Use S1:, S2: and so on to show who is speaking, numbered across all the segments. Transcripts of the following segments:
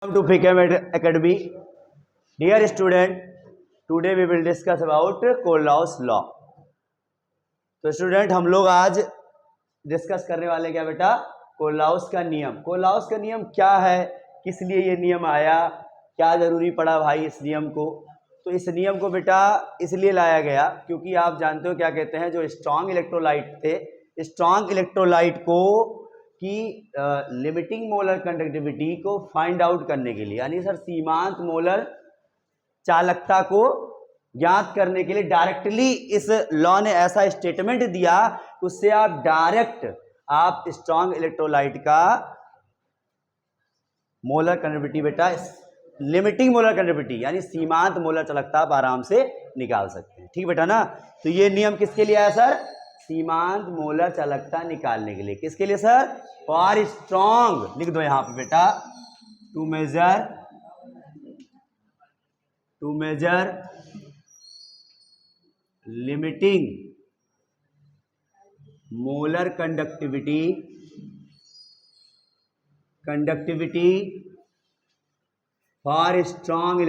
S1: Welcome to FICAM Academy. Dear student, today we will discuss about Kohlrausch law. तो student हम लोग आज discuss करने वाले क्या बेटा, कोलराउस का नियम. कोलराउस का नियम क्या है, किस लिए ये नियम आया, क्या जरूरी पड़ा भाई इस नियम को. तो इस नियम को बेटा इसलिए लाया गया क्योंकि आप जानते हो क्या कहते हैं, जो स्ट्रॉन्ग इलेक्ट्रोलाइट थे, स्ट्रॉन्ग इलेक्ट्रोलाइट को की लिमिटिंग मोलर कंडक्टिविटी को फाइंड आउट करने के लिए, यानी सर सीमांत मोलर चालकता को ज्ञात करने के लिए डायरेक्टली इस लॉ ने ऐसा स्टेटमेंट दिया, उससे आप डायरेक्ट आप स्ट्रॉन्ग इलेक्ट्रोलाइट का मोलर कंडक्टिविटी बेटा लिमिटिंग मोलर कंडक्टिविटी यानी सीमांत मोलर चालकता आप आराम से निकाल सकते हैं. ठीक बेटा ना. तो ये नियम किसके लिए आया सर, सीमांत मोलर चालकता निकालने के लिए. किसके लिए सर, फॉर स्ट्रॉन्ग, लिख दो यहां पे बेटा, to measure limiting molar conductivity for strong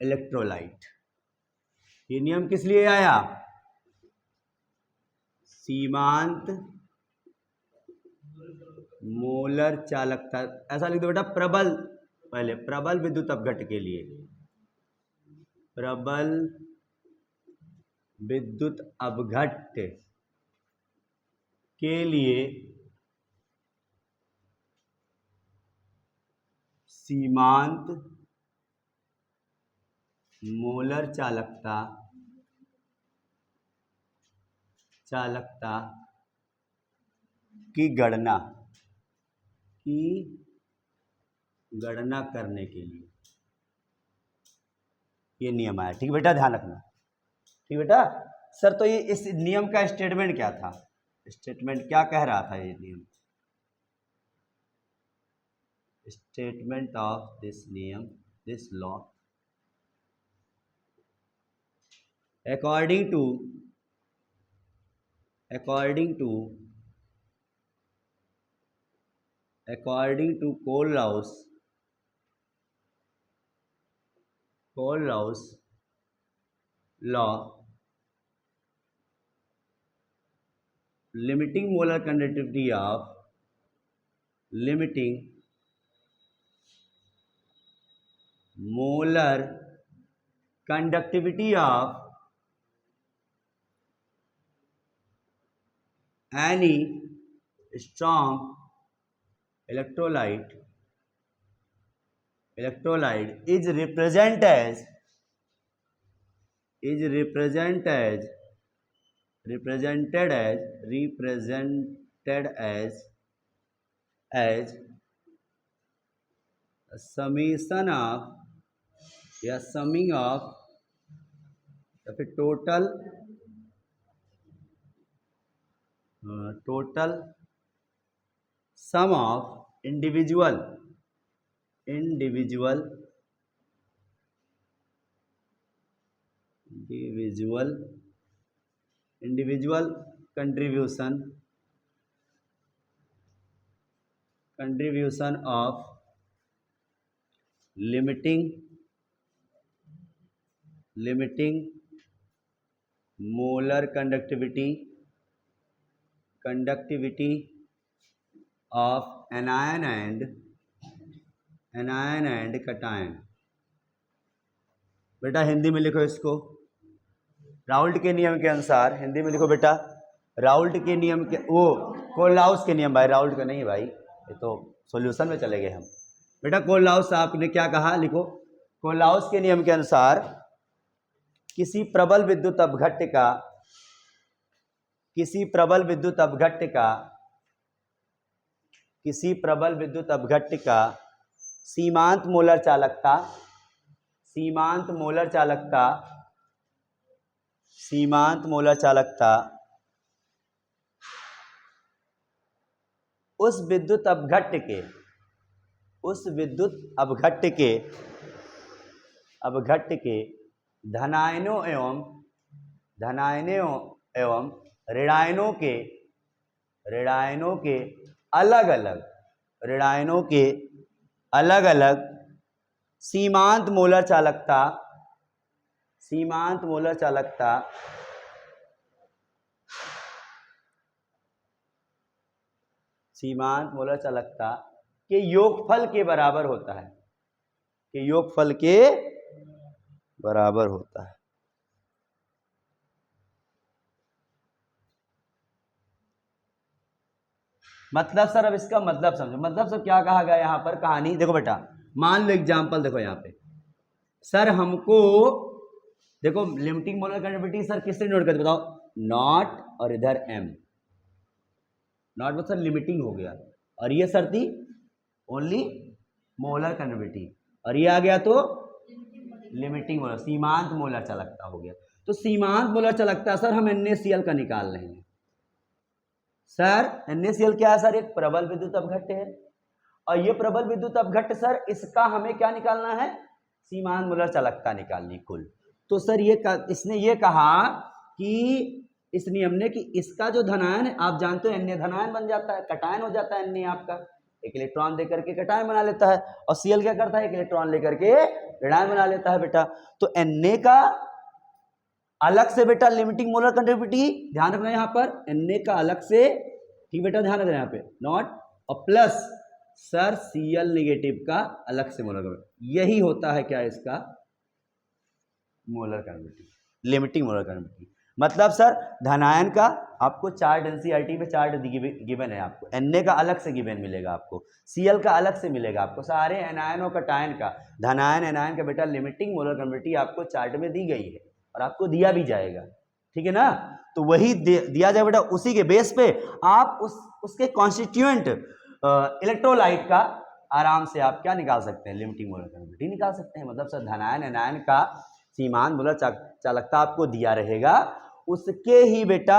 S1: electrolyte. ये नियम किस लिए आया, सीमांत मोलर चालकता, ऐसा लिख दो बेटा, प्रबल, पहले प्रबल विद्युत अपघट्ट के लिए, प्रबल विद्युत अपघट्ट के लिए सीमांत मोलर चालकता की गणना करने के लिए ये नियम आया. ठीक बेटा, ध्यान रखना. ठीक बेटा. सर तो ये इस नियम का स्टेटमेंट क्या था, स्टेटमेंट क्या कह रहा था ये नियम, स्टेटमेंट ऑफ दिस नियम, this law, according to Kohlraus law, limiting molar conductivity of any strong electrolyte is represented as a summation of या summing of या फिर total sum of individual contribution of limiting molar conductivity of anion and cation. बेटा हिंदी में लिखो इसको, Raoult के नियम के अनुसार हिंदी में लिखो बेटा, राउल्ट के नियम के, वो कोलराउस के नियम भाई, राउल्ट का नहीं भाई, ये तो सॉल्यूशन में चले गए हम. बेटा कोलराउस साहब ने क्या कहा, लिखो, कोलराउस के नियम के अनुसार किसी प्रबल विद्युत अपघट्ट का सीमांत मोलर चालकता उस विद्युत अपघट्ट के धनायनों एवं ऋणायनों के ऋणायनों के अलग अलग, ऋणायनों के अलग अलग सीमांत मोलर चालकता, सीमांत मोलर चालकता सीमांत मोलर चालकता के योगफल के बराबर होता है, के योगफल के बराबर होता है। मतलब सर अब इसका मतलब समझो, मतलब सर क्या कहा गया यहां पर, कहानी देखो बेटा, मान लो एग्जांपल देखो यहां पे, सर हमको देखो लिमिटिंग मोलर कंडक्टिविटी सर किससे नोट करते बताओ, नॉट और इधर एम, नॉट मतलब सर लिमिटिंग हो गया, और ये सर थी ओनली मोलर कंडक्टिविटी, और ये आ गया तो लिमिटिंग मोलर, सीमांत मोलर चालकता हो गया। तो सीमांत मोलर चालकता सर हम NaCl का निकाल रहे हैं। सर NaCl क्या है सर, एक प्रबल विद्युत अपघट्य है, और ये प्रबल विद्युत अपघट्य सर इसका हमें क्या निकालना है, सीमांत मोलर चालकता निकालनी कुल। तो सर इसने ये कहा कि इस नियम ने कि इसका जो धनायन है आप जानते हो Na धनायन बन जाता है, कटायन हो जाता है Na आपका, एक इलेक्ट्रॉन देकर के कटायन बना लेता है, और Cl क्या करता है, एक इलेक्ट्रॉन लेकर के ऋणायन बना लेता है बेटा। तो Na का अलग से बेटा लिमिटिंग मोलर कंडक्टिविटी, ध्यान रखना यहाँ पर Na का अलग से, ठीक बेटा ध्यान रखना यहाँ पे नॉट, और प्लस सर Cl नेगेटिव का अलग से मोलर कंडक्टिविटी, यही होता है क्या इसका molar conductivity, limiting molar conductivity. मतलब सर धनायन का आपको चार्ट NCERT में चार्ट गिवन है, आपको Na का अलग से गिवन मिलेगा, आपको Cl का अलग से मिलेगा, आपको सारे एनायन और कटायन का, धनायन एनायन का बेटा लिमिटिंग मोलर कंडक्टिविटी आपको चार्ट में दी गई है और आपको दिया भी जाएगा, ठीक है ना। तो वही दिया जाए बेटा, उसी के बेस पे आप उसके कॉन्स्टिट्यूएंट इलेक्ट्रोलाइट का आराम से आप क्या निकाल सकते हैं, लिमिटिंग मोलर कंडक्टिविटी निकाल सकते हैं। मतलब सर धनायन एनायन का सीमांत मोलर चालकता आपको दिया रहेगा, उसके ही बेटा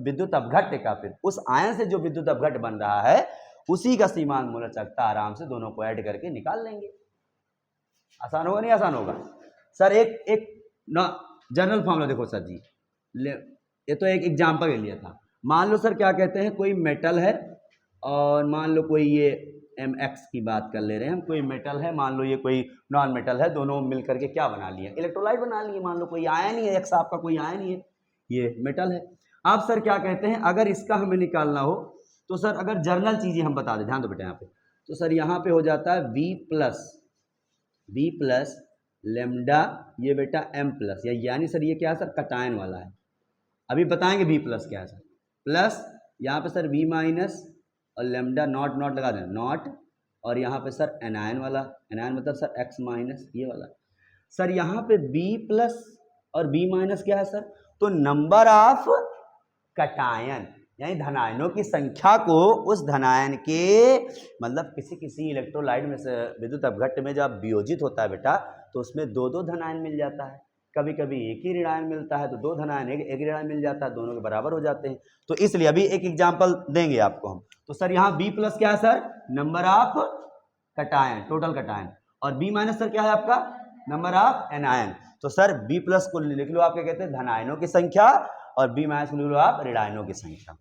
S1: विद्युत अपघट्य का, फिर उस आयन से जो विद्युत अपघट्य बन रहा है उसी का सीमांत मोलर चालकता आराम से दोनों को ऐड करके निकाल लेंगे। आसान होगा नहीं आसान होगा सर। एक ना जनरल फॉर्मूला देखो सर जी, ये तो एक एग्जांपल ले लिया था। मान लो सर क्या कहते हैं, कोई मेटल है और मान लो कोई ये Mx की बात कर ले रहे हैं हम, कोई मेटल है, मान लो ये कोई नॉन मेटल है, दोनों मिलकर के क्या बना लिए, इलेक्ट्रोलाइट बना लिए। मान लो कोई आयन ही है, X आपका कोई आयन ही है, ये मेटल है। आप सर क्या कहते हैं, अगर इसका हमें निकालना हो तो सर अगर जर्नल चीजें हम बता दें, ध्यान दो बेटा यहाँ पे, तो सर यहाँ पे हो जाता है V प्लस लेमडा, ये बेटा M प्लस, यानी सर ये क्या है सर, कटायन वाला है, अभी बताएंगे V प्लस क्या है सर, प्लस यहाँ पे सर V माइनस और लेमडा नॉट लगा देना, नॉट, और यहाँ पे सर एनायन वाला, एनायन मतलब सर X माइनस ये वाला। सर यहाँ पे B प्लस और B माइनस क्या है सर, तो नंबर ऑफ कटायन, यानी धनायनों की संख्या को उस धनायन के, मतलब किसी इलेक्ट्रोलाइट में से विद्युत अपघट्य में जब वियोजित होता है बेटा, तो उसमें दो धनायन मिल जाता है, कभी कभी एक ही ऋणायन मिलता है, तो दो धनायन एक ऋणायन मिल जाता है, दोनों के बराबर हो जाते हैं। तो इसलिए अभी एक एग्जांपल देंगे आपको हम। तो सर यहाँ B प्लस क्या है sir, number of cation, total cation, और B माइनस सर क्या है आपका, नंबर ऑफ एनायन। तो सर B प्लस को लिख लो आप क्या कहते हैं, धनायनों की संख्या, और B माइनस को लिख लो आप ऋणायनों की संख्या।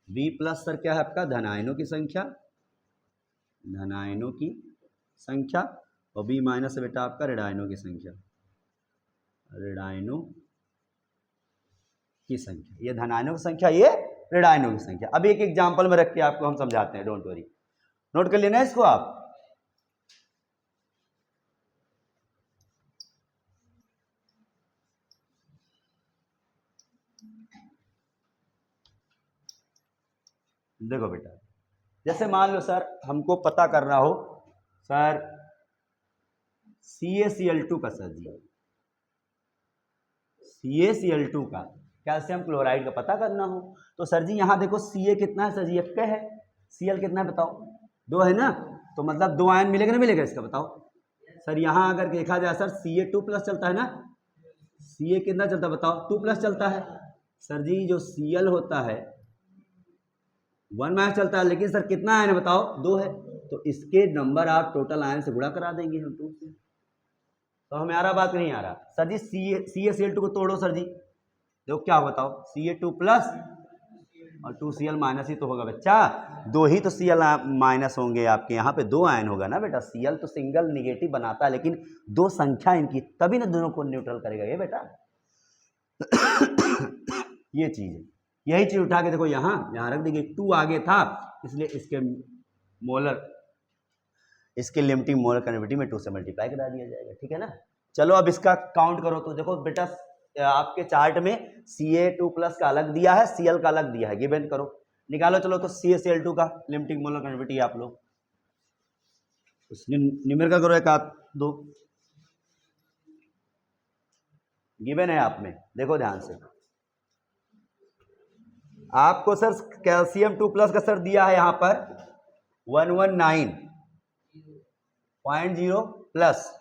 S1: B प्लस सर क्या है आपका, धनायनों की संख्या, धनायनों की संख्या, और B माइनस से बेटा आपका ऋणायनों की संख्या, ऋणायनों की संख्या, ये धनायनों की संख्या, ये ऋणायनों की संख्या। अब एक एग्जांपल में रख के आपको हम समझाते हैं, डोंट वरी, नोट कर लेना इसको आप। देखो बेटा, जैसे मान लो सर हमको पता करना हो सर CaCl2 का, सर जी CaCl2 का कैल्शियम क्लोराइड का पता करना हो, तो सर जी यहाँ देखो Ca कितना है सर जी, 1 है, Cl कितना है बताओ, 2 है ना, तो मतलब 2 आयन मिलेगा ना मिलेगा इसका बताओ। सर यहाँ अगर देखा जाए सर Ca2 प्लस चलता है ना, Ca कितना चलता है बताओ, 2 प्लस चलता है। सर जी जो Cl होता है 1 माइनस चलता है, लेकिन सर कितना आयन है बताओ, 2 है, तो इसके नंबर आप टोटल आयन से गुणा करा देंगे हम 2 से। तो हमें आ रहा बात नहीं आ रहा सर जी, CaCl2 को तोड़ो सर जी, देखो क्या बताओ, Ca2 प्लस और 2Cl माइनस ही तो होगा बच्चा, दो ही तो Cl माइनस होंगे आपके, यहाँ पे दो आयन होगा ना बेटा। Cl तो सिंगल निगेटिव बनाता है, लेकिन दो संख्या इनकी, तभी ना दोनों को न्यूट्रल करेगा ये बेटा। ये चीज है, यही चीज उठा के देखो यहाँ यहाँ रख देंगे। 2 आगे था इसलिए इसके मोलर, इसके लिमिटिंग मोलर कन्वर्टिटी में 2 से मल्टीप्लाई करा दिया जाएगा, ठीक है ना। चलो अब इसका काउंट करो तो देखो बेटा, आपके चार्ट में Ca2+ का अलग दिया है, Cl का अलग दिया है, गिवन करो निकालो। चलो तो CaCl2 का लिमिटिंग मोलर कन्वर्टिटी आप लोग न्यूमेरिकल करो, एक आध दो गिवन है आप में, देखो ध्यान से। आपको सर कैल्शियम 2+ का सर दिया है यहाँ पर 119.0 प्लस,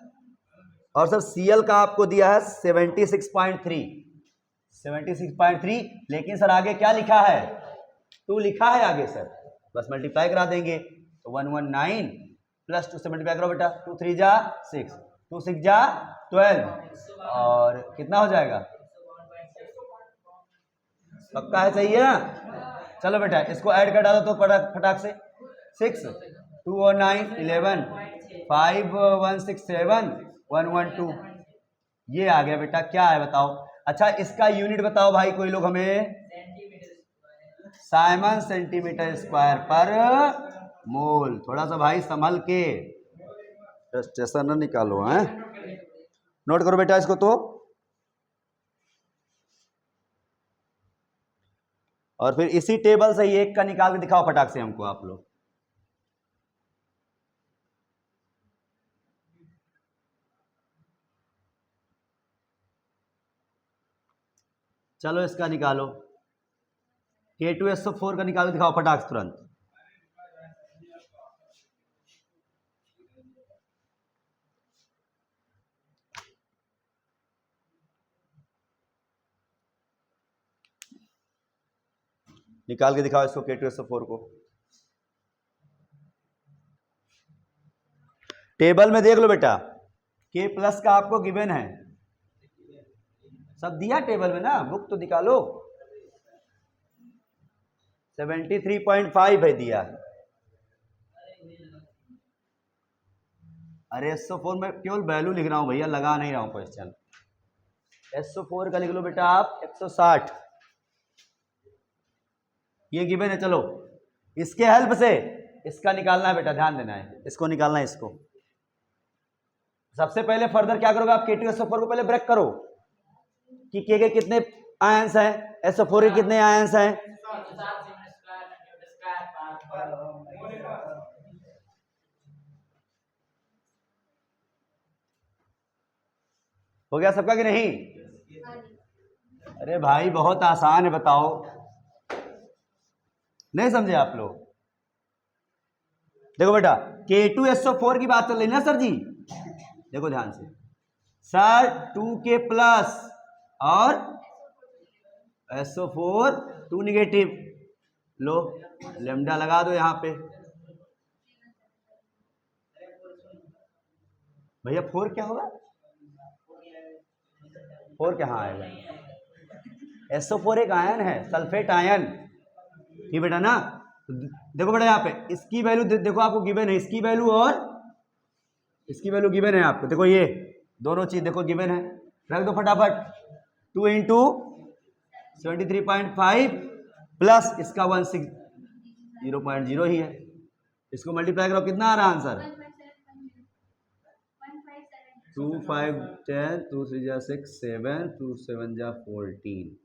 S1: और सर Cl का आपको दिया है 76.3, लेकिन सर आगे क्या लिखा है, 2 लिखा है आगे सर, बस मल्टीप्लाई करा देंगे तो 119 प्लस 2 से मल्टीप्लाई करो बेटा, 2 3 जा 6, 2 6 जा 12, और कितना हो जाएगा, पक्का है, सही है ना। चलो बेटा इसको ऐड कर डालो तो फटाक से, 6 2 और 9 11 5 1 6 7 1 1 2, ये आ गया बेटा। क्या है बताओ, अच्छा इसका यूनिट बताओ भाई कोई लोग हमें, साइमन सेंटीमीटर स्क्वायर पर मोल। थोड़ा सा भाई संभल के स्टेशन न निकालो हैं, नोट करो बेटा इसको तो, और फिर इसी टेबल से ही एक का निकाल के दिखाओ फटाक से हमको आप लोग। चलो इसका निकालो, K2SO4 का निकाल के दिखाओ फटाक से तुरंत। निकाल के दिखाओ इसको, K2SO4 को टेबल में देख लो बेटा, K+ का आपको गिवन है, सब दिया टेबल में ना, बुक तो निकालो, 73.5 है दिया। अरे SO4 में केवल वैल्यू लिख रहा हूं भैया, लगा नहीं रहा हूं क्वेश्चन। SO4 का लिख लो बेटा आप 160, ये गिवन है। चलो इसके हेल्प से इसका निकालना है बेटा, ध्यान देना है, इसको निकालना है इसको। सबसे पहले फर्दर क्या करोगे आप, K2SO4 को पहले ब्रेक करो कि K के कितने आयंस हैं, SO4 के कितने आयंस हैं। हो गया सबका कि नहीं? अरे भाई बहुत आसान है, बताओ, नहीं समझे आप लोग? देखो बेटा K2SO4 की बात चल रही ना सर जी, देखो ध्यान से सर, 2K+ और SO4 2 निगेटिव, लो लेमडा लगा दो यहां पे भैया। 4 क्या होगा, 4 कहाँ आएगा, SO4 एक आयन है, सल्फेट आयन, ठीक बेटा ना। देखो बेटा यहाँ पे इसकी वैल्यू देखो आपको गिवन है, इसकी वैल्यू और इसकी वैल्यू गिवन है आपको, देखो ये दोनों चीज देखो गिवन है, रख दो फटाफट। 2 इंटू 73.5 प्लस इसका 160.0 ही है, इसको मल्टीप्लाई करो, कितना आ रहा आंसर, 2 5 10 2 3 जा 6 7 2 7 जा 14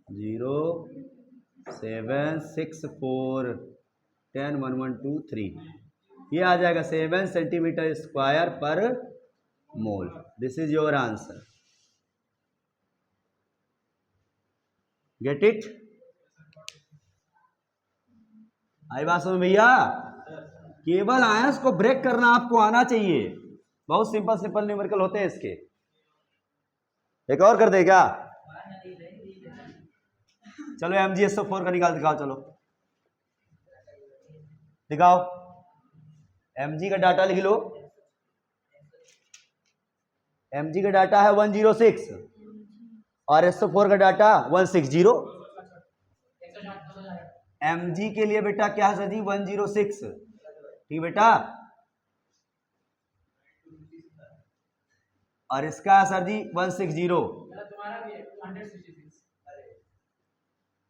S1: 0 7 6 4 10 1 1 2 3, ये आ जाएगा 7 सेंटीमीटर स्क्वायर पर मोल। This is your answer, get it? आई बात समझ भैया? केवल आयंस को ब्रेक करना आपको आना चाहिए, बहुत सिंपल सिंपल न्यूमेरिकल होते हैं इसके। एक और कर दे क्या? चलो MgSO4 का निकाल दिखाओ, चलो दिखाओ, Mg का डाटा लिख लो, Mg का डाटा है 106 और SO4 का डाटा 160। Mg के लिए बेटा क्या है सर जी 106, ठीक बेटा। और इसका है सर जी 160,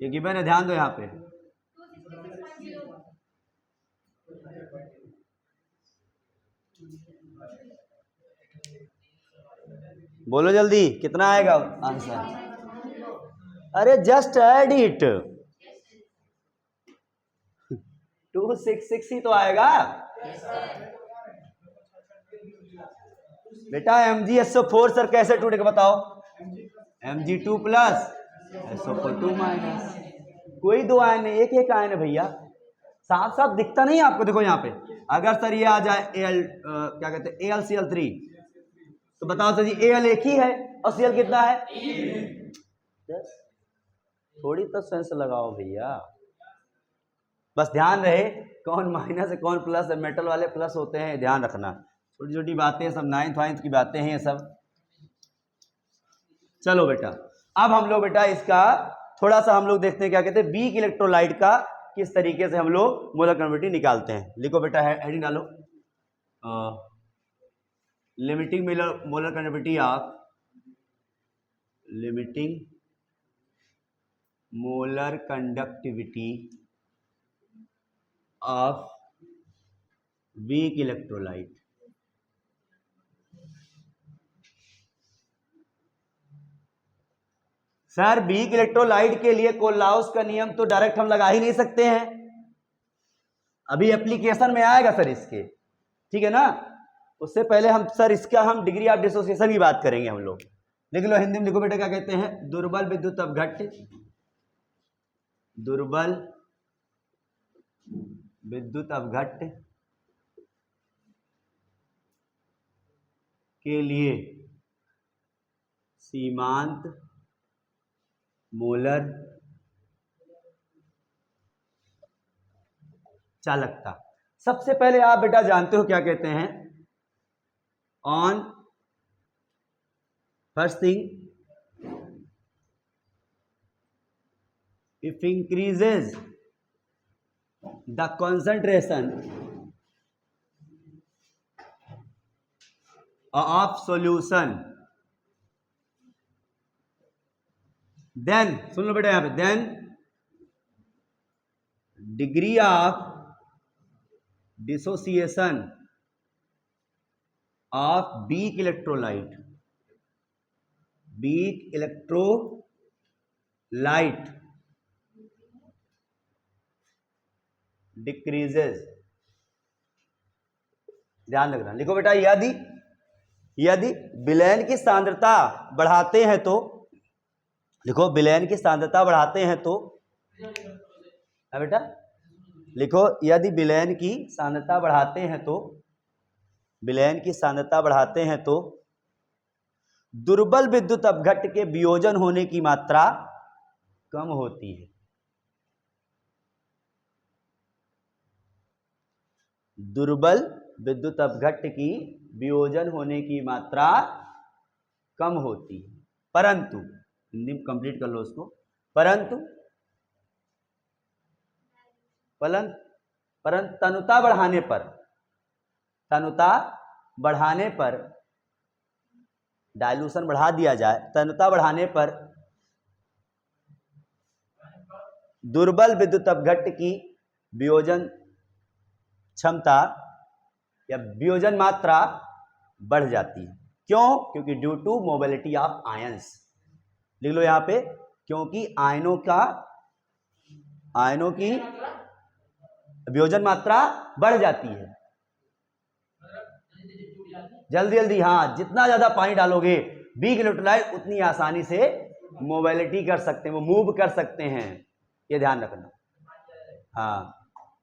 S1: ये गिवन है, ध्यान दो यहाँ पे। बोलो जल्दी कितना आएगा आंसर। अरे जस्ट ऐड इट, 266 ही तो आएगा बेटा। MgSO4 सर कैसे टूटेगा बताओ। Mg2 प्लस SO4 2 माइनस, कोई दो आयन है, एक एक आयन है भैया, साफ साफ दिखता नहीं आपको। देखो यहाँ पे अगर सर ये आ जाए Al क्या कहते हैं AlCl3, तो बताओ सर जी Al एक ही है और Cl कितना है, थोड़ी तो सेंस लगाओ भैया। बस ध्यान रहे कौन माइनस है कौन प्लस है, मेटल वाले प्लस होते हैं, ध्यान रखना। छोटी छोटी बातें सब 9th वाइन्थ की बातें हैं ये सब। चलो बेटा अब हम लोग बेटा इसका थोड़ा सा हम लोग देखते हैं क्या कहते हैं वीक इलेक्ट्रोलाइट का किस तरीके से हम लोग मोलर कन्वर्टिटी निकालते हैं। लिखो बेटा हेडिंग डालो, limiting molar conductivity of, limiting molar conductivity of weak electrolyte. Sir weak electrolyte के लिए कोलाउस का नियम तो डायरेक्ट हम लगा ही नहीं सकते हैं, अभी एप्लीकेशन में आएगा सर इसके, ठीक है ना। उससे पहले हम सर इसका हम डिग्री ऑफ डिसोसिएशन की बात करेंगे हम लोग। लिख लो हिंदी में, लिखो बेटा क्या कहते हैं, दुर्बल विद्युत अपघट्य, दुर्बल विद्युत अपघट्य के लिए सीमांत मोलर चालकता। सबसे पहले आप बेटा जानते हो क्या कहते हैं, on first thing if increases the concentration of solution, then सुन लो बेटा यहां पे, then degree of dissociation of weak electrolyte, weak electrolyte decreases. ध्यान रखना, लिखो बेटा यदि विलयन की सांद्रता बढ़ाते हैं तो, लिखो विलयन की सांद्रता बढ़ाते हैं तो, बेटा लिखो यदि विलयन की सांद्रता बढ़ाते हैं तो, विलयन की सांद्रता बढ़ाते हैं तो दुर्बल विद्युत अपघट्य के वियोजन होने की मात्रा कम होती है। दुर्बल विद्युत अपघट्य की वियोजन होने की मात्रा कम होती है, परंतु हिंदी में कंप्लीट कर लो उसको, परंतु तनुता बढ़ाने पर डाइल्यूशन बढ़ा दिया जाए, तनुता बढ़ाने पर दुर्बल विद्युत अपघट्य की वियोजन क्षमता या वियोजन मात्रा बढ़ जाती है। क्यों? क्योंकि due to mobility of ions. लिख लो यहां पे, क्योंकि आयनों की वियोजन मात्रा बढ़ जाती है। जल्दी जल्दी, हाँ, जितना ज्यादा पानी डालोगे वीक इलेक्ट्रोलाइट उतनी आसानी से मोबिलिटी कर सकते हैं, वो मूव कर सकते हैं, ये ध्यान रखना। हाँ,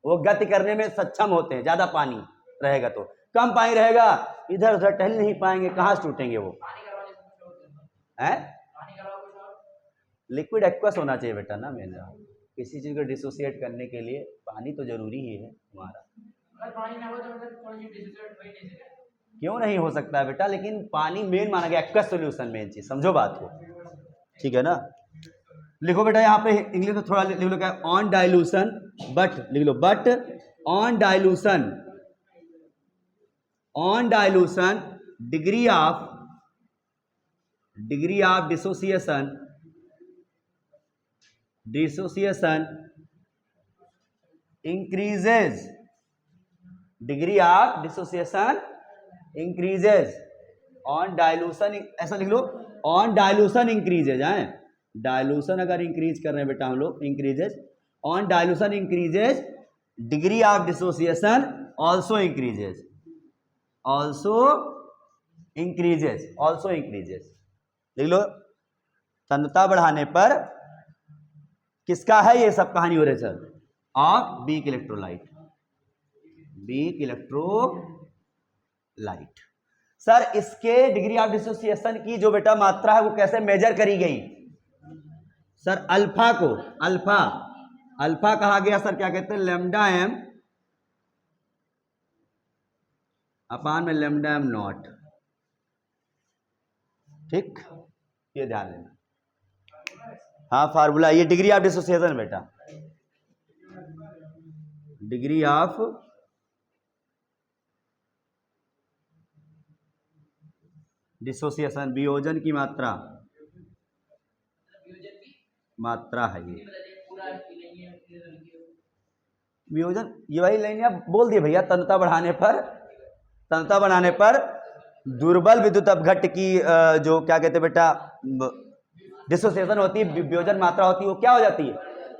S1: वो गति करने में सक्षम होते हैं, ज्यादा पानी रहेगा तो। कम पानी रहेगा इधर उधर टहल नहीं पाएंगे, कहां से टूटेंगे वो है। लिक्विड एक्वस होना चाहिए बेटा ना, मेरा किसी चीज को डिसोसिएट करने के लिए पानी तो जरूरी ही है हमारा। अगर पानी ना हो तो क्यों नहीं हो सकता है बेटा, लेकिन पानी मेन माना गया, एक्वस सॉल्यूशन मेन चीज, समझो बात को। ठीक है ना। लिखो बेटा यहाँ पे इंग्लिश में थोड़ा लिख लो, क्या ऑन डाइल्यूशन, बट लिख लो, but on dilution degree of dissociation increases, degree of dissociation increases on dilution, ऐसा लिख लो, ऑन डाइल्यूशन इंक्रीजेज है, डाइल्यूशन अगर इंक्रीज कर रहे हैं बेटा हम लोग, increases, on dilution increases degree of dissociation also increases, लिख लो। तन्यता बढ़ाने पर किसका है ये सब कहानी हो रही sir, of weak electrolyte. Sir इसके डिग्री ऑफ डिसोसिएशन की जो बेटा मात्रा है वो कैसे मेजर करी गई सर, अल्फा को, अल्फा कहा गया सर, क्या कहते हैं, लैम्डा एम अपान में लैम्डा एम नॉट, ठीक, ये ध्यान लेना। हाँ फार्मूला, ये डिग्री ऑफ डिसोसिएशन बेटा, डिग्री ऑफ डिसोसिएशन, वियोजन की मात्रा है ये वियोजन, ये वही लाइन आप बोल दिए भैया। तन्यता बढ़ाने पर दुर्बल विद्युत अपघट्ट की जो क्या कहते हैं बेटा डिसोसिएशन होती है, वियोजन मात्रा होती है, वो क्या हो जाती है,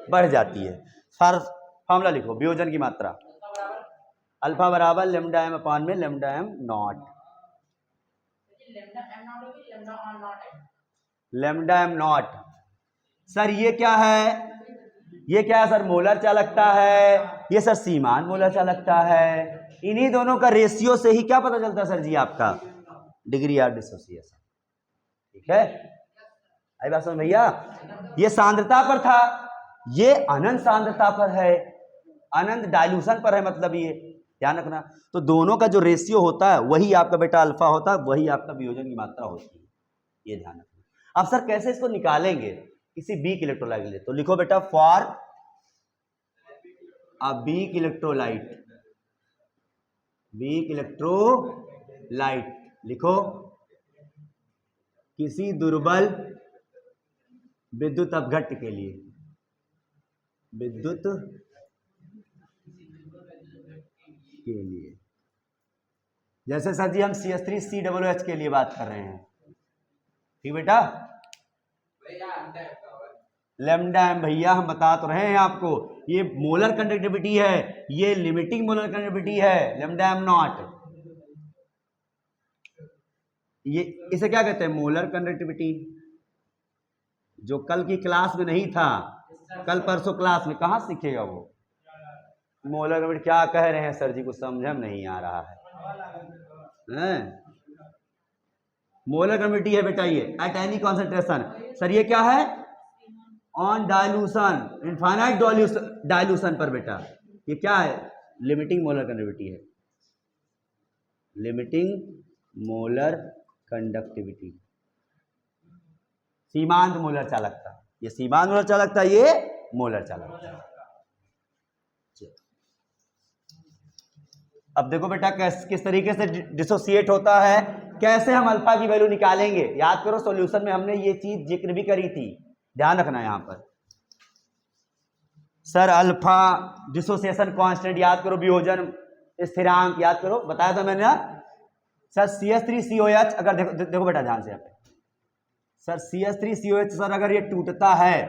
S1: बढ़ जाती है। फॉर्मूला लिखो, वियोजन की मात्रा अल्फा बराबर लैम्डा एम अपान में lambda am not, lambda am not. Sir ये क्या है, सर मोलर चालकता है, ये सर सीमांत मोलर चालकता है। इन्हीं दोनों का रेशियो से ही क्या पता चलता है सर जी आपका डिग्री ऑफ डिसोसिएशन, ठीक है, आई बात समझ भैया। ये सांद्रता पर था, ये अनंत सांद्रता पर है, अनंत डाइल्यूशन पर है, मतलब ये ध्यान रखना। तो दोनों का जो रेशियो होता है वही आपका बेटा अल्फा होता है, वही आपका वियोजन की मात्रा होती है, ये ध्यान रखना। अब सर कैसे इसको निकालेंगे किसी वीक इलेक्ट्रोलाइट के लिए, तो लिखो बेटा फॉर अ वीक इलेक्ट्रोलाइट, लिखो किसी दुर्बल विद्युत अपघट्ट के लिए, जैसे सर जी हम CH3COOH के लिए बात कर रहे हैं, ठीक बेटा, लैम्डा एम भैया हम बता तो रहे हैं आपको, ये मोलर कंडक्टिविटी है, ये लिमिटिंग मोलर कंडक्टिविटी है, लैम्डा एम नॉट, ये इसे क्या कहते हैं, मोलर कंडक्टिविटी। जो कल की क्लास में नहीं था, कल परसों क्लास में कहाँ सीखेगा वो मोलर कंडक्टिविटी, क्या कह रहे हैं सर जी, कुछ समझ में नहीं आ रहा है। मोलर कंडक्टिविटी है बेटा ये एट एनी कॉन्सेंट्रेशन। सर ये क्या है, ऑन डाइल्यूशन, इनफाइनाइट डाइल्यूशन पर बेटा, ये क्या है, लिमिटिंग मोलर कंडक्टिविटी है, लिमिटिंग मोलर कंडक्टिविटी, सीमांत मोलर चालकता, ये सीमांत मोलर चालकता, ये मोलर चालकता। अब देखो बेटा किस तरीके से डिसोसिएट होता है, कैसे हम अल्फा की वैल्यू निकालेंगे। याद करो सॉल्यूशन में हमने ये चीज जिक्र भी करी थी, ध्यान रखना यहां पर। सर अल्फा डिसोसिएशन कांस्टेंट याद करो, वियोजन स्थिरांक याद करो, बताया था मैंने सर। CH3COH अगर देखो बेटा ध्यान से यहाँ पे, सर CH3COH सर अगर ये टूटता है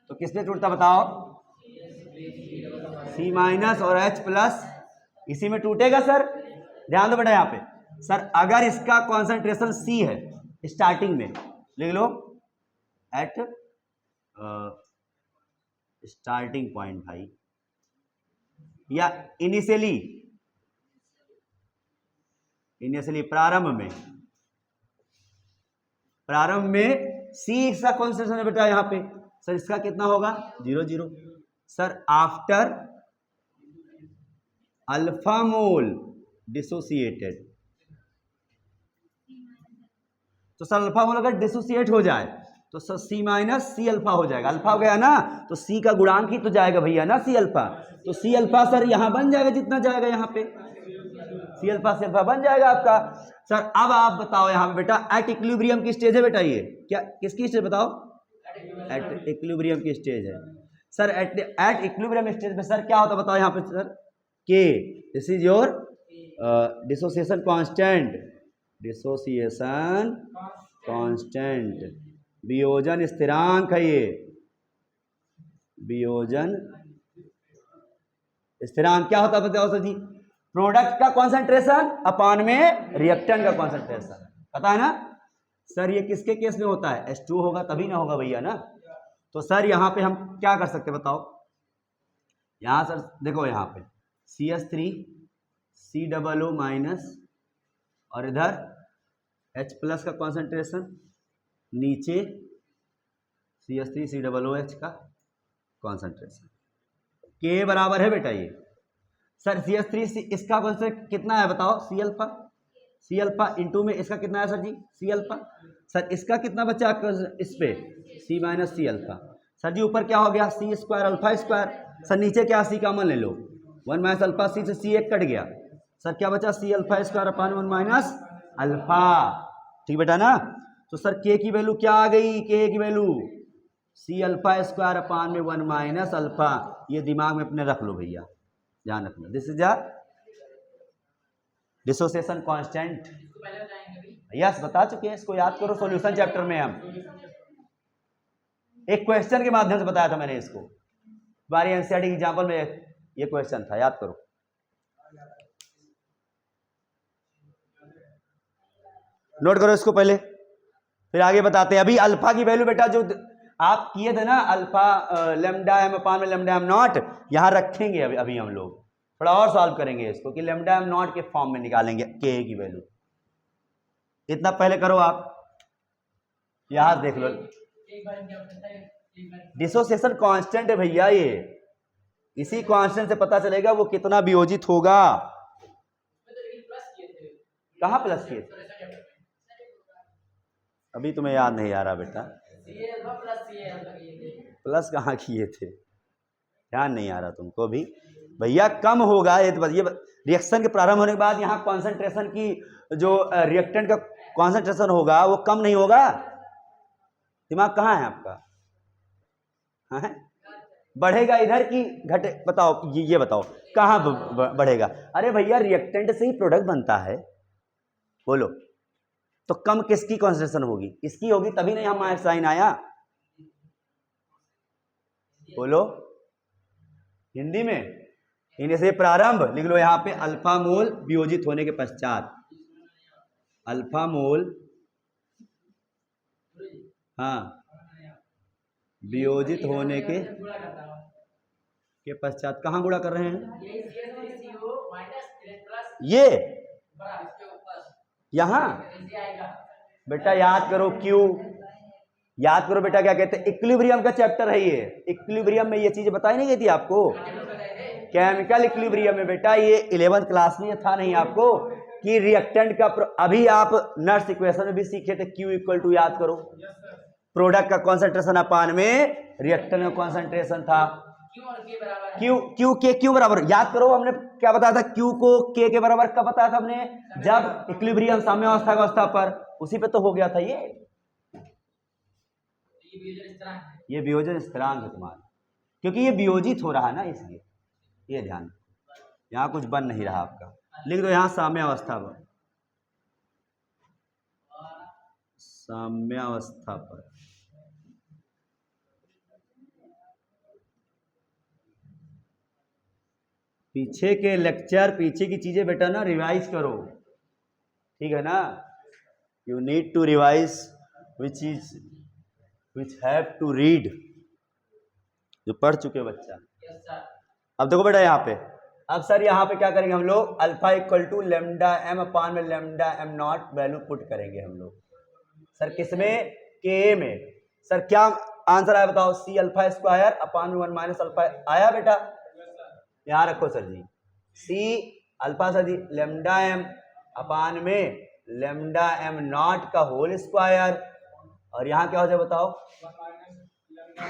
S1: तो किसमें टूटता बताओ, C- और H+, इसी में टूटेगा सर। ध्यान दो बेटा यहाँ पे, सर अगर इसका कॉन्सेंट्रेशन C है स्टार्टिंग में, लिख लो एट स्टार्टिंग पॉइंट भाई, या इनिशियली प्रारंभ में C इसका कॉन्सेंट्रेशन है बेटा यहाँ पे, सर इसका कितना होगा 0,0। सर आफ्टर अल्फा मोल डिसोसिएटेड, तो सर अल्फा मोल अगर डिसोसिएट हो जाए तो सर सी माइनस सी अल्फा हो जाएगा, अल्फा हो गया ना, तो सी का गुणांक ही तो जाएगा भैया ना सी अल्फा, तो सी अल्फा सर यहाँ बन जाएगा जितना जाएगा यहाँ पे, सी अल्फा बन जाएगा आपका। सर अब आप बताओ यहाँ पे बेटा एट इक्विलिब्रियम की स्टेज है बेटा, ये क्या किसकी स्टेज बताओ, एट इक्विलिब्रियम की स्टेज है सर। एट इक्विलिब्रियम स्टेज पे सर क्या होता है बताओ यहाँ पे sir, K this is your dissociation constant, dissociation constant, वियोजन स्थिरांक है ये, वियोजन स्थिरांक क्या होता है बताओ सर जी, प्रोडक्ट का कॉन्सेंट्रेशन अपान में रिएक्टेंट का कॉन्सेंट्रेशन, पता है ना सर। ये किसके केस में होता है, H2 होगा तभी ना होगा भैया ना। तो सर यहाँ पे हम क्या कर सकते बताओ, यहाँ सर देखो यहाँ पे CH3 COO माइनस और इधर H प्लस का कॉन्सेंट्रेशन, नीचे CH3 COOH का कॉन्सेंट्रेशन, K बराबर है बेटा ये सर CH3 इसका कॉन्सेंट्रेशन कितना है बताओ, सी अल्फा इंटू में इसका कितना है sir ji, C alpha. Sir इसका कितना बचा इस पे, सी माइनस सी अल्फा। सर जी ऊपर क्या हो गया, सी स्क्वायर अल्फा स्क्वायर। सर नीचे क्या, सी कॉमन ले लो, 1 माइनस अल्फा, सी से सी एक कट गया सर, क्या बचा C alpha square upon 1 minus alpha, ठीक बेटा ना। तो सर के की वैल्यू क्या आ गई, के की value C alpha square upon में 1 माइनस अल्फा, ये दिमाग में अपने रख लो भैया, ध्यान रखना, this is a dissociation constant. Yes बता चुके हैं, इसको याद करो, सॉल्यूशन चैप्टर में हम एक क्वेश्चन के माध्यम से बताया था मैंने इसको, हमारी एनसीईआरटी एग्जाम्पल में ये क्वेश्चन था, याद करो। नोट करो इसको पहले, फिर आगे बताते हैं। अभी अल्फा की वैल्यू बेटा जो आप किए थे ना, अल्फा लेमडा एम अपान में लेमडा एम नॉट, यहां रखेंगे अभी हम लोग थोड़ा और सॉल्व करेंगे इसको कि लेमडा एम नॉट के फॉर्म में निकालेंगे के की वैल्यू। इतना पहले करो आप, यहां देख लो, डिसोसिएशन कांस्टेंट है भैया ये, इसी कांस्टेंट से पता चलेगा वो कितना वियोजित होगा। कहां प्लस किए थे, अभी तुम्हें याद नहीं आ रहा बेटा, प्लस कहाँ किए थे, ध्यान नहीं आ रहा तुमको भी भैया, कम होगा ये रिएक्शन के प्रारंभ होने के बाद यहाँ कॉन्सेंट्रेशन की जो रिएक्टेंट का कॉन्सेंट्रेशन होगा वो कम नहीं होगा। दिमाग कहाँ है आपका, हाँ है? बढ़ेगा इधर की घटे, बताओ ये बताओ कहाँ बढ़ेगा। अरे भैया रिएक्टेंट से ही प्रोडक्ट बनता है, बोलो तो कम किसकी कॉन्सेंट्रेशन होगी, इसकी होगी, तभी नहीं हमारा साइन आया, बोलो हिंदी में। इन्हें से प्रारंभ लिख लो यहाँ पे, अल्फा मोल वियोजित होने के पश्चात, अल्फा मोल हाँ वियोजित होने के पश्चात कहाँ गुणा कर रहे हैं, ये यहां बेटा याद करो, क्यों याद करो बेटा, क्या कहते हैं, इक्विलिब्रियम का चैप्टर है ये, इक्विलिब्रियम में ये चीजें बताई नहीं गई थी आपको, केमिकल इक्विलिब्रियम में बेटा, ये 11th क्लास में था नहीं आपको कि रिएक्टेंट का, अभी आप नर्स इक्वेशन में भी सीखे थे, Q इक्वल टू, याद करो, प्रोडक्ट का कॉन्सेंट्रेशन अपान में रिएक्टेंट का कॉन्सेंट्रेशन था, क्यू बराबर, याद करो हमने क्या बताया था, क्यू को के बराबर कब बताया था हमने, जब इक्विलिब्रियम साम्यावस्था का अवस्था पर, उसी पे तो हो गया था ये वियोजन स्थिरांक है तुम्हारा, क्योंकि ये वियोजित हो रहा है ना, इसलिए ये ध्यान, यहां कुछ बन नहीं रहा आपका, लिख दो यहां साम्यावस्था पर, साम्यावस्था पर। पीछे के लेक्चर, पीछे की चीजें बेटा ना रिवाइज करो, ठीक है ना, you need to revise which have to read, जो पढ़ चुके बच्चा। अब देखो बेटा यहाँ पे, अब सर यहाँ पे क्या करेंगे हम लोग, alpha equal to lambda M upon में lambda M naught value put करेंगे हम लोग, सर किसमें, के में। सर क्या आंसर आया बताओ, सी अल्फा स्क्वायर अपान में 1 माइनस अल्फा आया बेटा, यहाँ रखो sir ji, C alpha sir ji lambda M upon में लेमडा एम नॉट का होल स्क्वायर, और यहाँ क्या हो जाए बताओ,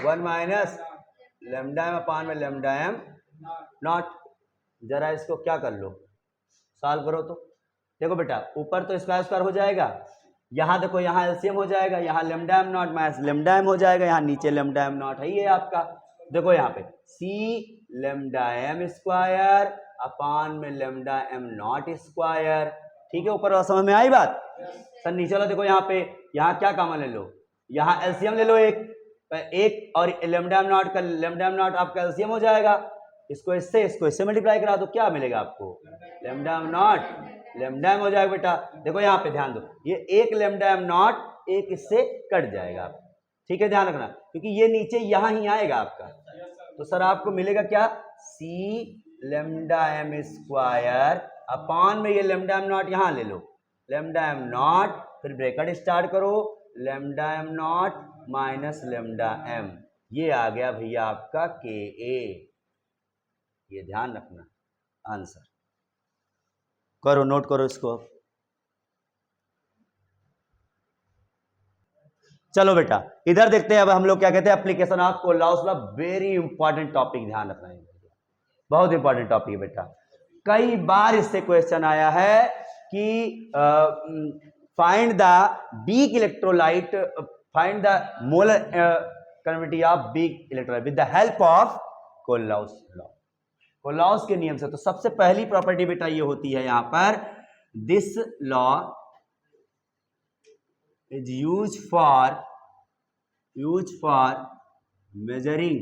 S1: 1 माइनस लेमडा एम अपान में लेमडा एम नॉट। जरा इसको क्या कर लो, सॉल्व करो तो देखो बेटा, ऊपर तो स्क्वायर स्क्वायर हो जाएगा, यहाँ देखो यहाँ एलसीएम हो जाएगा, यहाँ lambda am not minus lambda M हो जाएगा, यहाँ नीचे लेमडा एम नॉट है ये आपका। देखो यहाँ पे सी लेमडा एम स्क्वायर अपान में लेमडा एम नॉट स्क्वायर, ठीक है, ऊपर समझ में आई बात। सर नीचे वाला देखो यहाँ पे, यहाँ क्या कॉमन ले लो, यहाँ एलसीएम ले लो एक और लेमडा एम नॉट का लेमडा एम नॉट आपका एलसीएम हो जाएगा, इसको इससे मल्टीप्लाई करा दो, क्या मिलेगा आपको, lambda M naught lambda M हो जाएगा बेटा। देखो यहाँ पे ध्यान दो, ये एक लेमडा एम नॉट एक इससे कट जाएगा, ठीक है, ध्यान रखना, क्योंकि ये नीचे यहाँ ही आएगा आपका। तो सर आपको मिलेगा क्या, C lambda m square upon में ये लेमडा एम नॉट यहाँ ले लो, लेमडा एम नॉट, फिर ब्रैकेट स्टार्ट करो, lambda am not minus lambda m, ये आ गया भैया आपका के ए। ये ध्यान रखना, आंसर करो, नोट करो इसको। चलो बेटा इधर देखते हैं अब हम लोग क्या कहते हैं, application of Kohlrausch law, very important topic, ध्यान रखना है, बहुत इंपॉर्टेंट टॉपिक है बेटा। कई बार इससे क्वेश्चन आया है कि find the weak electrolyte, find the molar conductivity of weak electrolyte with the help of Kohlrausch law, Kohlrausch के नियम से। तो सबसे पहली प्रॉपर्टी बेटा ये होती है यहां पर, this law is use for measuring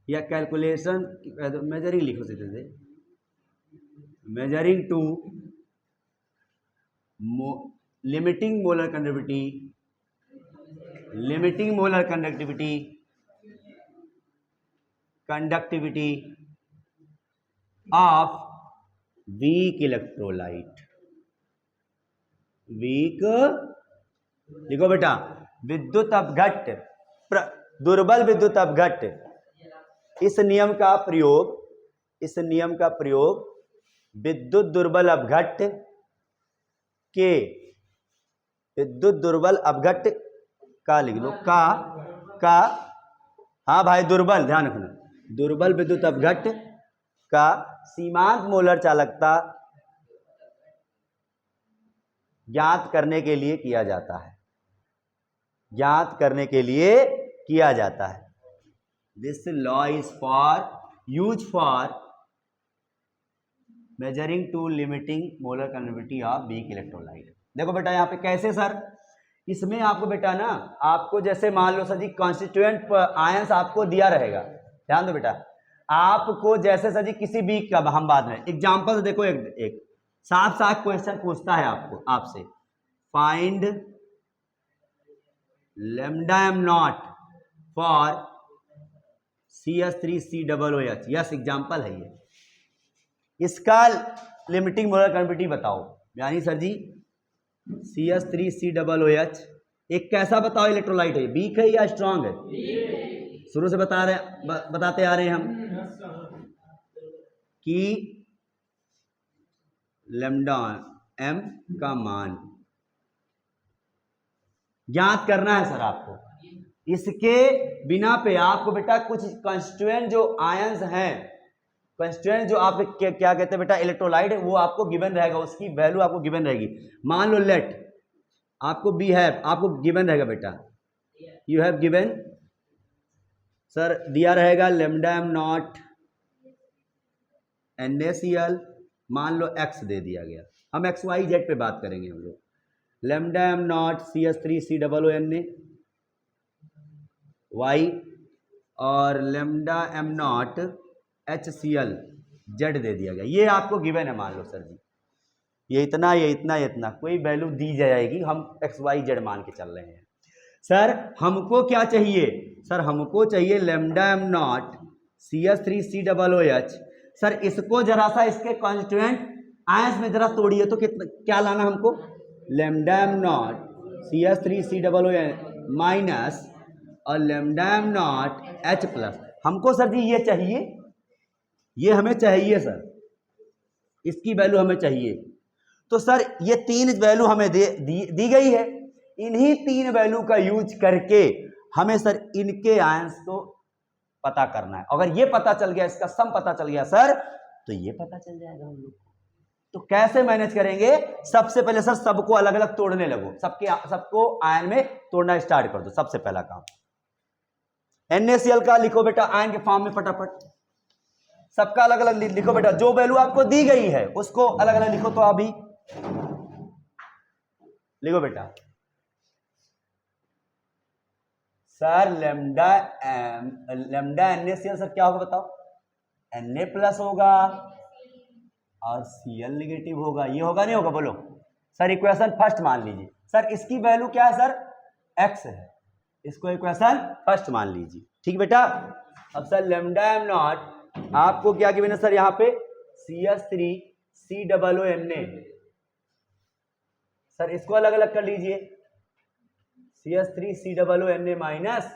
S1: या कैलकुलेशन, मेजरिंग लिखो सीधे से, measuring to limiting molar conductivity, limiting molar conductivity of weak electrolyte, weak, लिखो बेटा, विद्युत अपघट्ट, दुर्बल विद्युत अपघट्ट, इस नियम का प्रयोग विद्युत दुर्बल अपघट्ट के, विद्युत दुर्बल अपघट्ट का लिख लो, का हाँ भाई दुर्बल, ध्यान रखना, दुर्बल विद्युत अपघट्ट का सीमांत मोलर चालकता ज्ञात करने के लिए किया जाता है, ज्ञात करने के लिए किया जाता है। This law is use for measuring to limiting molar conductivity of weak electrolyte. देखो बेटा यहाँ पे कैसे सर, इसमें आपको बेटा ना, आपको जैसे मान लो सर जी कॉन्स्टिट्यूएंट आयंस आपको दिया रहेगा, ध्यान दो बेटा, आपको जैसे सर जी किसी वीक का हम बात में एग्जाम्पल देखो, एक साफ साफ क्वेश्चन पूछता है आपसे, find lambda am not for CS3COOH, yes example है ये, इसका लिमिटिंग मोलर कंडक्टिविटी बताओ, यानी सर जी CS3COOH एक कैसा बताओ इलेक्ट्रोलाइट है, वीक है या स्ट्रांग है, शुरू से बताते आ रहे हैं हम कि लेमडा एम का मान ज्ञात करना है सर आपको, इसके बिना पे आपको बेटा कुछ कंस्टिट्यूएंट जो आयंस हैं, कंस्टिट्यूएंट जो आप क्या कहते हैं बेटा इलेक्ट्रोलाइट है, वो आपको गिवन रहेगा, उसकी वैल्यू आपको गिवन रहेगी। मान लो लेट आपको बी हैव, आपको गिवन रहेगा बेटा, यू हैव गिवन सर दिया रहेगा लेमडा एम नॉट NaCl, मान लो x दे दिया गया, हम XYZ पे बात करेंगे हम लोग, lambda am not CS3COONA Y और lambda am not HCl Z दे दिया गया, ये आपको गिवन है, मान लो सर जी ये इतना, ये इतना, ये इतना, कोई वैल्यू दी जाएगी, हम XYZ मान के चल रहे हैं। सर हमको क्या चाहिए, सर हमको चाहिए lambda M naught CS3COOH, sir इसको जरा सा इसके कॉन्स्टिट्यूएंट आयंस में जरा तोड़िए तो कितना, क्या लाना हमको, lambda M naught CS3COOH minus और lambda am not H plus, हमको सर जी ये चाहिए, ये हमें चाहिए सर, इसकी वैल्यू हमें चाहिए। तो सर ये तीन वैल्यू हमें दी गई है, इन्हीं 3 वैल्यू का यूज करके हमें सर इनके आयंस को पता करना है। अगर ये पता चल गया, इसका सम पता चल गया सर, तो ये पता चल जाएगा हम लोग को। तो कैसे मैनेज करेंगे? सबसे पहले सर सबको अलग अलग तोड़ने लगो, सबको आयन में तोड़ना स्टार्ट कर दो। सबसे पहला काम NaCl का लिखो बेटा आयन के फॉर्म में फटाफट, सबका अलग अलग लिखो बेटा। जो वैल्यू आपको दी गई है उसको अलग अलग लिखो। तो अभी लिखो बेटा सर लेमडा NaCl सर क्या होगा बताओ? Na प्लस होगा और Cl निगेटिव होगा। ये होगा नहीं होगा? बोलो सर। इक्वेशन फर्स्ट मान लीजिए सर, इसकी वैल्यू क्या है सर? x है। इसको इक्वेशन फर्स्ट मान लीजिए, ठीक बेटा। अब सर लेमडा एम नॉट आपको क्या गिवन है सर? यहाँ पे CH3COONA। सर इसको अलग अलग कर लीजिए, CH3COONA माइनस,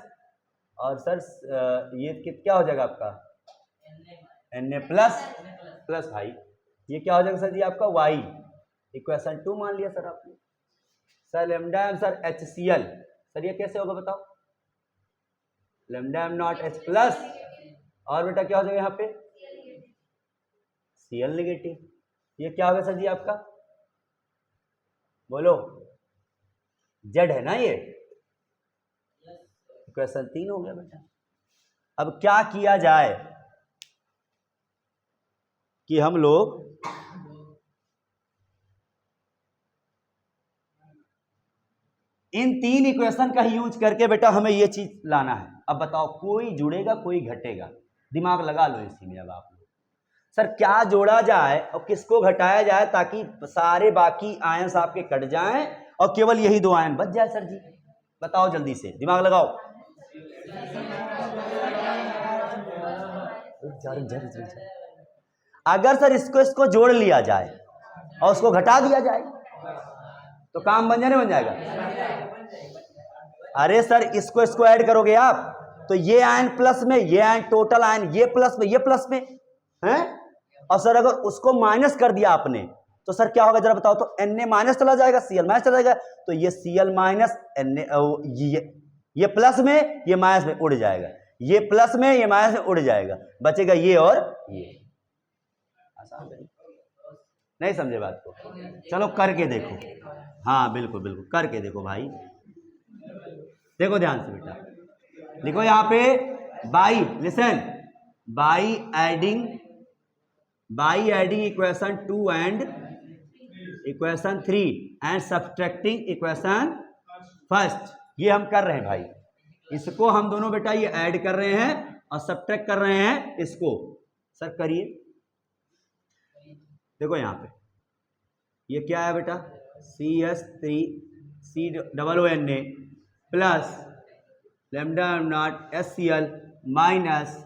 S1: और सर ये क्या हो जाएगा आपका? Na प्लस भाई ये क्या हो जाएगा सर जी आपका? Y। इक्वेशन 2 मान लिया सर आपने। Sir lambda m sir HCl, sir ये कैसे होगा बताओ? Lambda am not H plus, और बेटा क्या हो जाएगा यहाँ पे? Cl negative. ये क्या होगा सर जी आपका? बोलो, Z है ना ये? इक्वेशन 3 हो गया बेटा। अब क्या किया जाए कि हम लोग इन 3 इक्वेशन का यूज करके बेटा हमें ये चीज लाना है। अब बताओ कोई जुड़ेगा कोई घटेगा? दिमाग लगा लो इसी में। अब आप लोग सर क्या जोड़ा जाए और किसको घटाया जाए ताकि सारे बाकी आयंस आपके कट जाएं और केवल यही 2 आयन बच जाए? सर जी बताओ जल्दी से, दिमाग लगाओ। अगर सर इसको जोड़ लिया जाए और उसको घटा दिया जाए तो काम बन जाए नहीं बन जाएगा? अरे सर इसको ऐड करोगे आप तो ये आयन प्लस में, ये आयन टोटल आयन ये प्लस में, ये प्लस में हैं। और सर अगर उसको माइनस कर दिया आपने तो सर क्या होगा जरा बताओ? तो Na माइनस चला जाएगा, Cl माइनस चला जाएगा, तो ये Cl माइनस Na ये प्लस में ये माइनस में उड़ जाएगा, ये प्लस में ये माइनस में उड़ जाएगा, बचेगा ये और ये। आसान नहीं समझे बात को? चलो करके देखो। हाँ बिल्कुल बिल्कुल करके देखो भाई। देखो ध्यान से बेटा, लिखो यहाँ पे by, listen, by adding equation 2 and equation 3 and subtracting equation first. ये हम कर रहे हैं भाई, इसको हम दोनों बेटा ये ऐड कर रहे हैं और सब्ट्रैक्ट कर रहे हैं इसको। सर करिए, देखो यहाँ पे ये क्या है बेटा? CH3COONA plus lambda naught HCl minus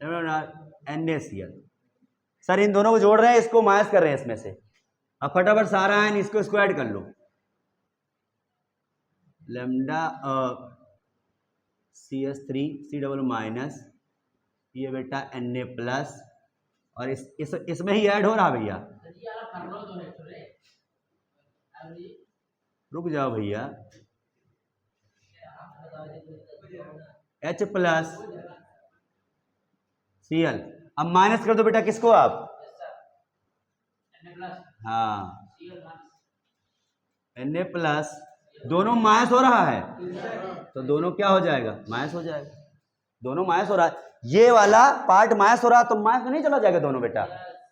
S1: lambda naught NaCl। Sir इन दोनों को जोड़ रहे हैं, इसको माइनस कर रहे हैं इसमें से। अब फटाफट सारा आयन इसको ऐड कर लो। लेमडा CH3COO माइनस ये बेटा Na प्लस, और इसमें ही ऐड हो रहा भैया। रुक जाओ भैया, H प्लस Cl। अब माइनस कर दो बेटा किसको आप? हाँ Na प्लस, दोनों माइनस हो रहा है तो दोनों क्या हो जाएगा? माइनस हो जाएगा। दोनों माइनस हो रहा है, ये वाला पार्ट माइनस हो रहा है तो माइनस में नहीं चला जाएगा दोनों बेटा।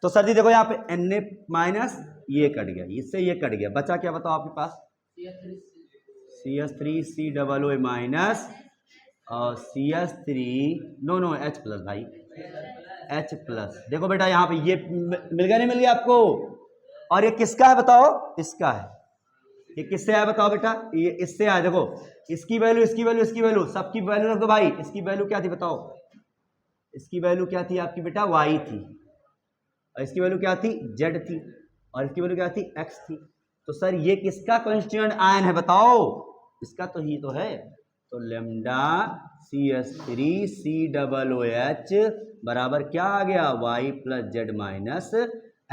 S1: तो सर जी देखो यहाँ पे Na माइनस ये कट गया, इससे ये कट गया, बचा क्या बताओ आपके पास? CH3COOA माइनस और CH3 नो H प्लस भाई, H प्लस। देखो बेटा यहाँ पे ये मिल गया नहीं मिल गया आपको? और ये किसका है बताओ? इसका है। ये किससे आया बताओ बेटा? ये इससे आया। देखो इसकी वैल्यू, इसकी वैल्यू, इसकी वैल्यू, सबकी वैल्यू रख दो भाई। इसकी वैल्यू क्या थी बताओ? इसकी वैल्यू क्या थी आपकी बेटा? Y थी, और इसकी वैल्यू क्या थी? Z थी, और इसकी वैल्यू क्या थी? X थी। तो सर ये किसका कॉन्स्टिट्यूएंट आयन है बताओ? इसका तो ही तो है। तो लेमडा CH3COOH बराबर क्या आ गया? Y plus Z minus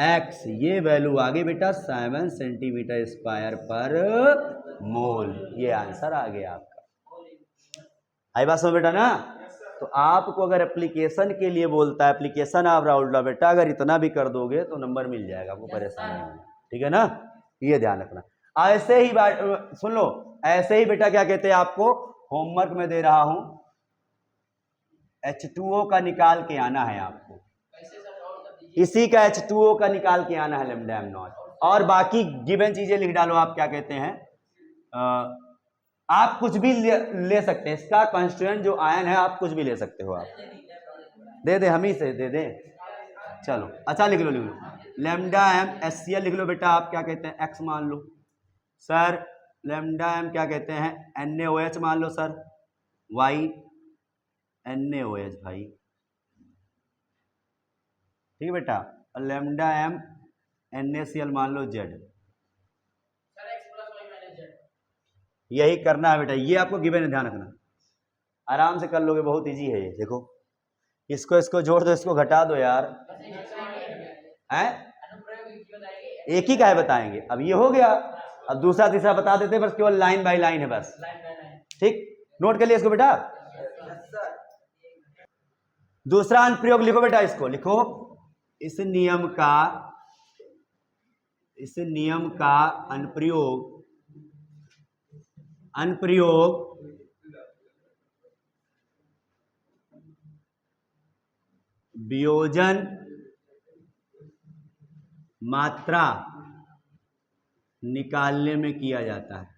S1: x, ये वैल्यू आ गई बेटा 7 सेंटीमीटर स्क्वायर पर मोल। ये आंसर आ गया आपका। आई बात समझ बेटा ना। तो आपको अगर एप्लीकेशन के लिए बोलता है, एप्लीकेशन ऑफ राउल्ट लॉ, बेटा अगर इतना भी कर दोगे तो नंबर मिल जाएगा, आपको परेशानी नहीं होगी, ठीक है ना, ये ध्यान रखना। ऐसे ही बात सुन लो, ऐसे ही बेटा क्या कहते हैं, आपको होमवर्क में दे रहा हूं, H2O का निकाल के आना है आपको, इसी का H2O का निकाल के आना है लैम्डा एम नॉट, और बाकी गिवन चीजें लिख डालो। आप क्या कहते हैं, आप कुछ भी ले सकते हैं, इसका कॉन्स्टिट्यूएंट जो आयन है आप कुछ भी ले सकते हो, आप दे दे, हम ही से दे दे, चलो अच्छा लिख लो, लैम्डा एम HCl लिख लो बेटा। आप क्या कहते हैं, x मान लो सर, लैम्डा एम क्या कहते हैं, NaOH मान लो सर, y NaOH भाई, ठीक है बेटा, और लैम्डा एम NaCl मान लो Z। यही करना है बेटा, ये आपको गिवन है, ध्यान रखना, आराम से कर लोगे, बहुत इजी है ये। देखो इसको जोड़ दो, इसको घटा दो यार, हैं एक ही का है बताएंगे। अब ये हो गया, अब दूसरा तीसरा बता देते, बस केवल लाइन बाय लाइन है बस, ठीक, नोट कर लिया इसको बेटा। दूसरा अनुप्रयोग लिखो बेटा, इसको लिखो, इस नियम का अनुप्रयोग वियोजन मात्रा निकालने में किया जाता है,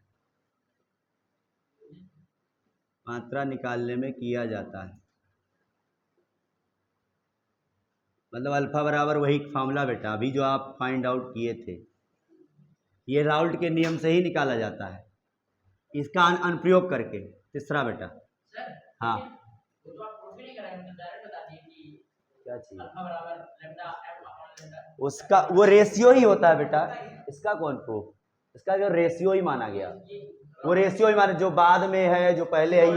S1: मात्रा निकालने में किया जाता है। मतलब अल्फा बराबर वही फॉर्मूला बेटा, अभी जो आप फाइंड आउट किए थे, ये राउल्ट के नियम से ही निकाला जाता है, इसका अनुप्रयोग करके। तीसरा बेटा, हाँ क्या चाहिए, उसका वो रेशियो ही होता है बेटा, इसका कौन प्रूफ, इसका जो रेशियो ही माना गया, वो रेशियो ही माना, जो बाद में है जो पहले है,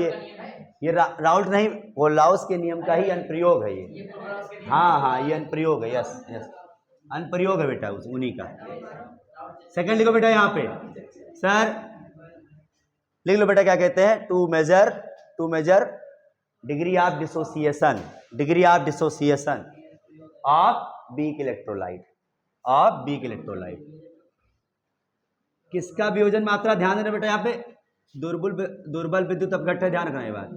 S1: ये राउल्ट नहीं, वो लाउस के नियम का ही अनुप्रयोग है ये। हाँ ये अनुप्रयोग है, यस अनुप्रयोग है बेटा उन्हीं का। सेकंड लिखो बेटा यहाँ पे, सर लिख लो बेटा, क्या कहते हैं, to measure degree of dissociation of weak electrolyte, किसका वियोजन मात्रा, ध्यान देना बेटा यहाँ पे, दुर्बल विद्युत अपघट्ट है, ध्यान रखना ये बात,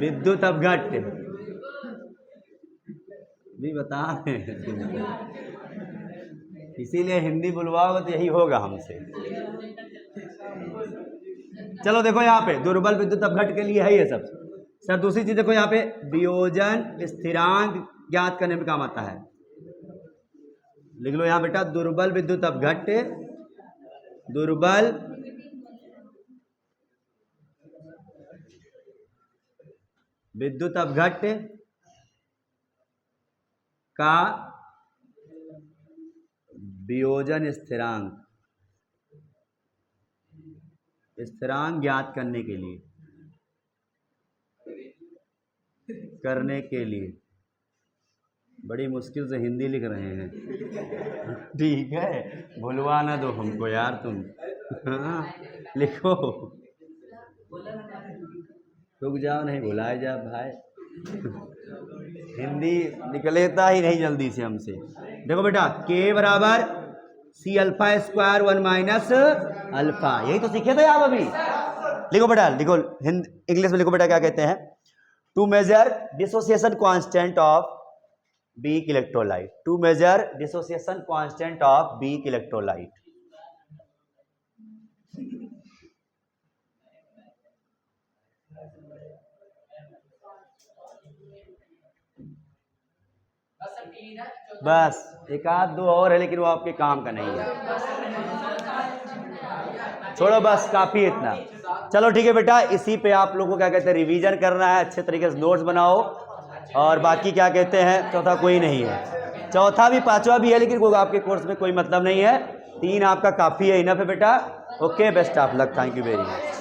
S1: विद्युत अपघट्ट भी बता रहे हैं, इसीलिए हिंदी बुलवाओगे तो यही होगा हमसे। चलो देखो यहाँ पे दुर्बल विद्युत अपघट्ट के लिए है ये सब। सर दूसरी चीज देखो यहाँ पे, वियोजन स्थिरांक ज्ञात करने में काम आता है, लिख लो यहाँ बेटा, दुर्बल विद्युत अपघट्ट का वियोजन स्थिरांक ज्ञात करने के लिए बड़ी मुश्किल से हिंदी लिख रहे हैं, ठीक है, भुलवा ना दो हमको यार तुम, हाँ लिखो, रुक जाओ, नहीं भुलाए जा भाई, हिंदी निकलेता ही नहीं जल्दी से हमसे। देखो बेटा, K बराबर C alpha square 1 minus alpha, यही तो सीखे थे आप अभी। लिखो बेटा, लिखो इंग्लिश में लिखो बेटा, क्या कहते हैं, to measure dissociation constant of weak electrolyte, to measure dissociation constant of weak electrolyte. बस एक आध दो और है, लेकिन वो आपके काम का नहीं है, छोड़ो बस काफी इतना। चलो ठीक है बेटा, इसी पे आप लोगों को क्या कहते हैं, रिवीजन करना है, अच्छे तरीके से नोट्स बनाओ, और बाकी क्या कहते हैं, चौथा कोई नहीं है, चौथा भी पांचवा भी है, लेकिन वो आपके कोर्स में कोई मतलब नहीं है, 3 आपका काफी है, इनफ है बेटा। Okay, best of luck, thank you very much.